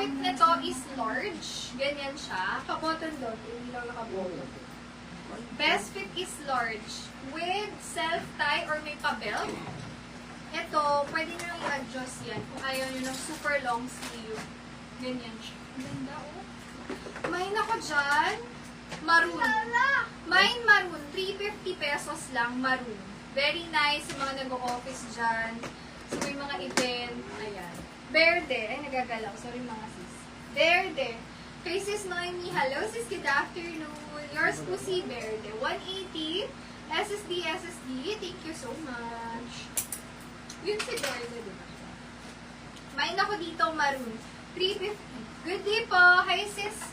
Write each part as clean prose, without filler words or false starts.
fit nito is large. Ganyan siya. Kabotton doon. Hindi lang nakabotton. Best fit is large. With self-tie or may pa-belt. Ito, pwede nyo lang i-adjust yan. Kung ayaw nyo ng super long sleeve. Ganyan siya. Ganda, oh. Mine ako dyan. Maroon. Mine maroon. 350 pesos lang. Maroon. Very nice. Yung mga nag-office dyan. So, may mga event. Ayan. Verde. Ay, nagagalaw. Sorry mga sis. Verde. Kay sis Noemi. Hello sis. Good afternoon. Yours po si Verde. 180. SSD. Thank you so much. Yun si Verde, diba? Mine ako dito maroon. 350. Good day po. Hi sis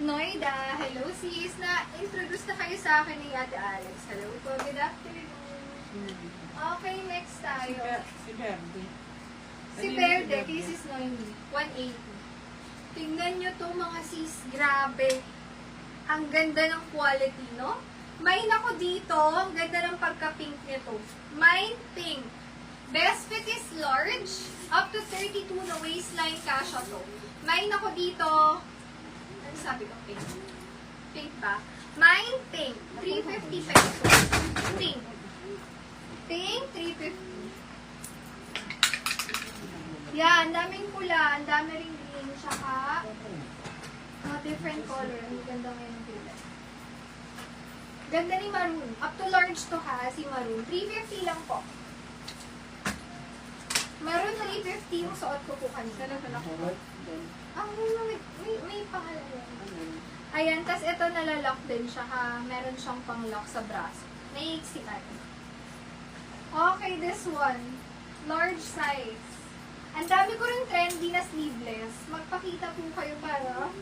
Noida. Hello sis. Na-introduce na kayo sa akin ni Ate Alex. Hello po. Good afternoon. Okay, next tayo. Si Verde. Si Verde, kay sis Noemi. 180. Tingnan nyo to mga sis. Grabe. Ang ganda ng quality, no? Mine ako dito. Ang ganda ng pagka-pink nito. Mine pink. Best fit is large. Up to 32 na waistline kasha to. Mine ako dito. Ano sabi ko? Pink. Pink ba? Mine pink. 350 pesos. Pink. Pink, 350. Yan, ang daming pula. Ang dami ring green. Tsaka, different color. Ang ganda ngayon ng kulay. Ganda ni maroon. Up to large to ha, si maroon. 350 lang po. Maroon 350 yung suot ko po kanina. May pangalan yan. Ayan, tas ito nalalak din siya ha. Meron siyang pang-lock sa braso. Naiiksikan. Okay, this one. Large size. Ang dami ko rin trendy na sleeveless. Magpakita po kayo para